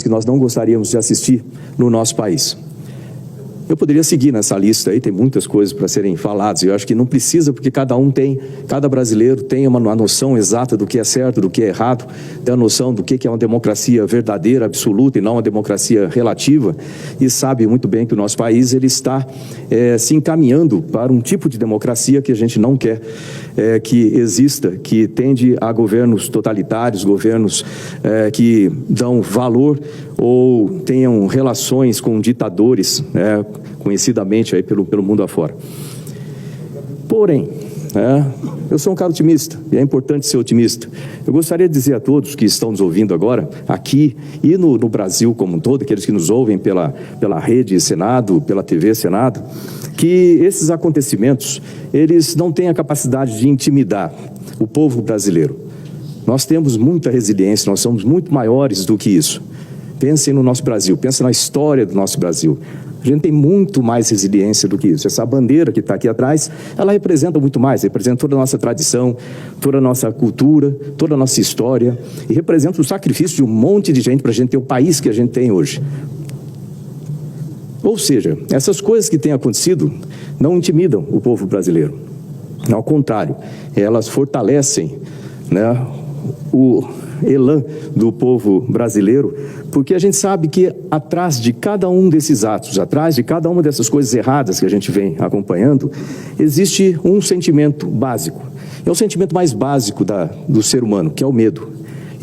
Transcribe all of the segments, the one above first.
que nós não gostaríamos de assistir no nosso país. Eu poderia seguir nessa lista aí, tem muitas coisas para serem faladas, eu acho que não precisa, porque cada brasileiro tem uma noção exata do que é certo, do que é errado, tem a noção do que é uma democracia verdadeira, absoluta, e não uma democracia relativa, e sabe muito bem que o nosso país ele está se encaminhando para um tipo de democracia que a gente não quer que exista, que tende a governos totalitários, governos que dão valor ou tenham relações com ditadores, conhecidamente aí pelo mundo afora. Porém, eu sou um cara otimista, e é importante ser otimista. Eu gostaria de dizer a todos que estão nos ouvindo agora, aqui e no Brasil como um todo, aqueles que nos ouvem pela Rede Senado, pela TV Senado, que esses acontecimentos, eles não têm a capacidade de intimidar o povo brasileiro. Nós temos muita resiliência, nós somos muito maiores do que isso. Pensem no nosso Brasil, pensem na história do nosso Brasil. A gente tem muito mais resiliência do que isso. Essa bandeira que está aqui atrás, ela representa muito mais, representa toda a nossa tradição, toda a nossa cultura, toda a nossa história, e representa o sacrifício de um monte de gente para a gente ter o país que a gente tem hoje. Ou seja, essas coisas que têm acontecido não intimidam o povo brasileiro. Ao contrário, elas fortalecem, o elan do povo brasileiro, porque a gente sabe que atrás de cada um desses atos, atrás de cada uma dessas coisas erradas que a gente vem acompanhando, existe um sentimento básico. É o sentimento mais básico do ser humano, que é o medo.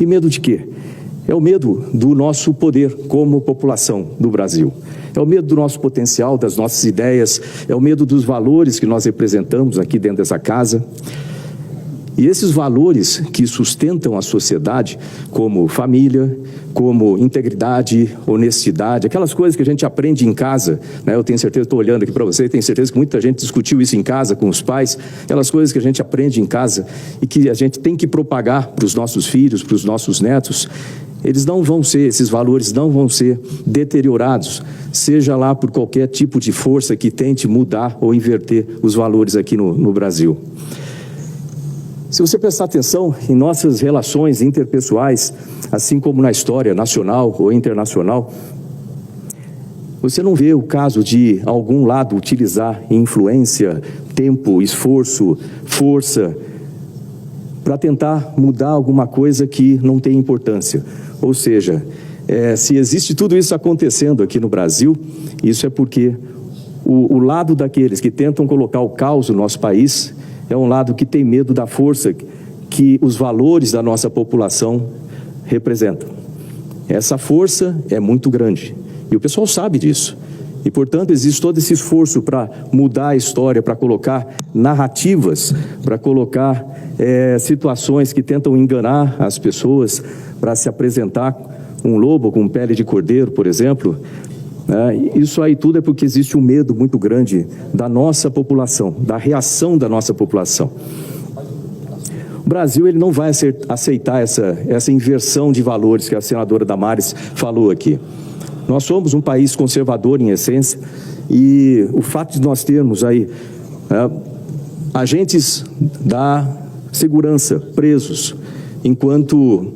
E medo de quê? É o medo do nosso poder como população do Brasil. É o medo do nosso potencial, das nossas ideias, é o medo dos valores que nós representamos aqui dentro dessa casa. E esses valores que sustentam a sociedade, como família, como integridade, honestidade, aquelas coisas que a gente aprende em casa, eu tenho certeza, estou olhando aqui para você, tenho certeza que muita gente discutiu isso em casa com os pais, aquelas coisas que a gente aprende em casa e que a gente tem que propagar para os nossos filhos, para os nossos netos, esses valores não vão ser deteriorados, seja lá por qualquer tipo de força que tente mudar ou inverter os valores aqui no Brasil. Se você prestar atenção em nossas relações interpessoais, assim como na história nacional ou internacional, você não vê o caso de algum lado utilizar influência, tempo, esforço, força, para tentar mudar alguma coisa que não tem importância. Ou seja, se existe tudo isso acontecendo aqui no Brasil, isso é porque o lado daqueles que tentam colocar o caos no nosso país é um lado que tem medo da força que os valores da nossa população representam. Essa força é muito grande e o pessoal sabe disso. E, portanto, existe todo esse esforço para mudar a história, para colocar narrativas, para colocar situações que tentam enganar as pessoas, para se apresentar um lobo com pele de cordeiro, por exemplo. Isso aí tudo é porque existe um medo muito grande da nossa população, da reação da nossa população. O Brasil ele não vai aceitar essa inversão de valores que a senadora Damares falou aqui. Nós somos um país conservador em essência e o fato de nós termos aí agentes da segurança presos, enquanto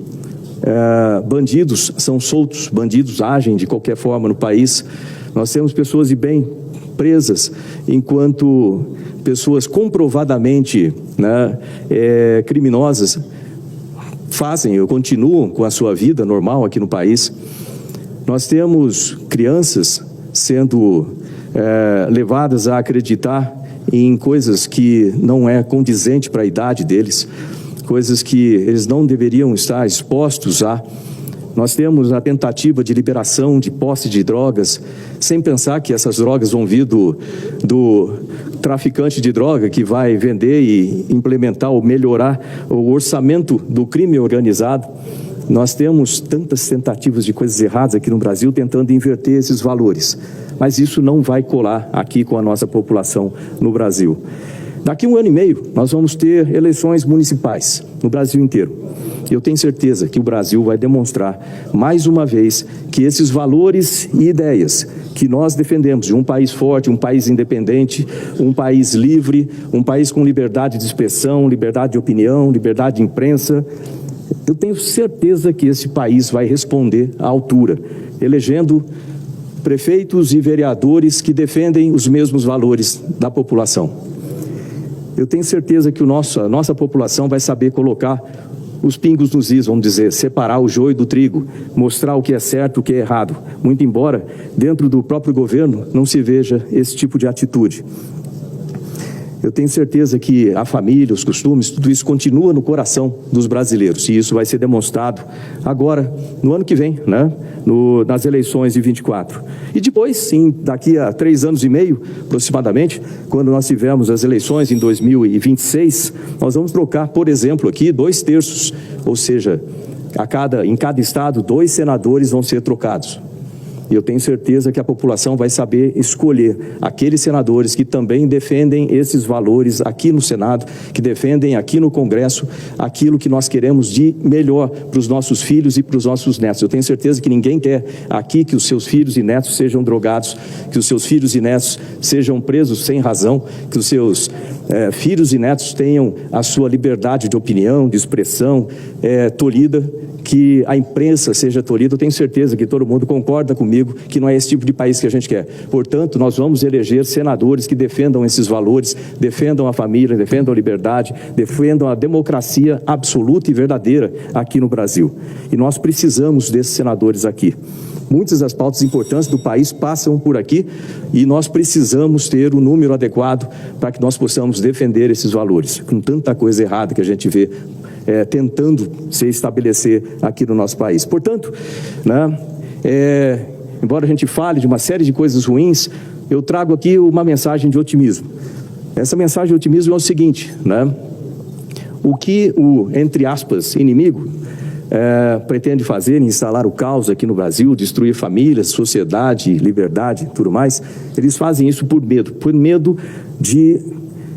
bandidos são soltos, bandidos agem de qualquer forma no país. Nós temos pessoas de bem presas, enquanto pessoas comprovadamente criminosas fazem ou continuam com a sua vida normal aqui no país. Nós temos crianças sendo levadas a acreditar em coisas que não é condizente para a idade deles, coisas que eles não deveriam estar expostos a. Nós temos a tentativa de liberação de posse de drogas, sem pensar que essas drogas vão vir do traficante de droga que vai vender e implementar ou melhorar o orçamento do crime organizado. Nós temos tantas tentativas de coisas erradas aqui no Brasil tentando inverter esses valores, mas isso não vai colar aqui com a nossa população no Brasil. Daqui a 1 ano e meio, nós vamos ter eleições municipais no Brasil inteiro. E eu tenho certeza que o Brasil vai demonstrar, mais uma vez, que esses valores e ideias que nós defendemos de um país forte, um país independente, um país livre, um país com liberdade de expressão, liberdade de opinião, liberdade de imprensa, Eu tenho certeza que esse país vai responder à altura, elegendo prefeitos e vereadores que defendem os mesmos valores da população. Eu tenho certeza que a nossa população vai saber colocar os pingos nos is, vamos dizer, separar o joio do trigo, mostrar o que é certo e o que é errado, muito embora dentro do próprio governo não se veja esse tipo de atitude. Eu tenho certeza que a família, os costumes, tudo isso continua no coração dos brasileiros, e isso vai ser demonstrado agora, no ano que vem, né? Nas eleições de 24. E depois, sim, daqui a 3 anos e meio, aproximadamente, quando nós tivermos as eleições em 2026, nós vamos trocar, por exemplo, aqui 2/3, ou seja, em cada estado, 2 senadores vão ser trocados. E eu tenho certeza que a população vai saber escolher aqueles senadores que também defendem esses valores aqui no Senado, que defendem aqui no Congresso aquilo que nós queremos de melhor para os nossos filhos e para os nossos netos. Eu tenho certeza que ninguém quer aqui que os seus filhos e netos sejam drogados, que os seus filhos e netos sejam presos sem razão, que os seus filhos e netos tenham a sua liberdade de opinião, de expressão tolhida, que a imprensa seja tolhida. Eu tenho certeza que todo mundo concorda comigo que não é esse tipo de país que a gente quer. Portanto, nós vamos eleger senadores que defendam esses valores, defendam a família, defendam a liberdade, defendam a democracia absoluta e verdadeira aqui no Brasil. E nós precisamos desses senadores aqui. Muitas das pautas importantes do país passam por aqui e nós precisamos ter o número adequado para que nós possamos defender esses valores, com tanta coisa errada que a gente vê tentando se estabelecer aqui no nosso país. Portanto, né, embora a gente fale de uma série de coisas ruins, eu trago aqui uma mensagem de otimismo. Essa mensagem de otimismo é o seguinte, né, o que o, entre aspas, inimigo pretende fazer, instalar o caos aqui no Brasil, destruir famílias, sociedade, liberdade, tudo mais, eles fazem isso por medo de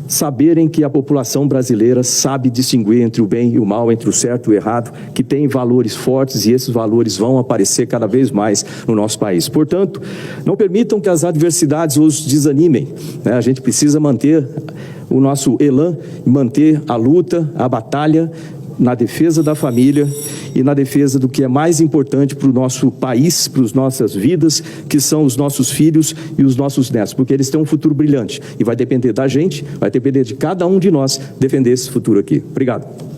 saberem que a população brasileira sabe distinguir entre o bem e o mal, entre o certo e o errado, que tem valores fortes e esses valores vão aparecer cada vez mais no nosso país. Portanto, não permitam que as adversidades os desanimem, né? A gente precisa manter o nosso elan, manter a luta, a batalha na defesa da família e na defesa do que é mais importante para o nosso país, para as nossas vidas, que são os nossos filhos e os nossos netos, porque eles têm um futuro brilhante e vai depender da gente, vai depender de cada um de nós defender esse futuro aqui. Obrigado.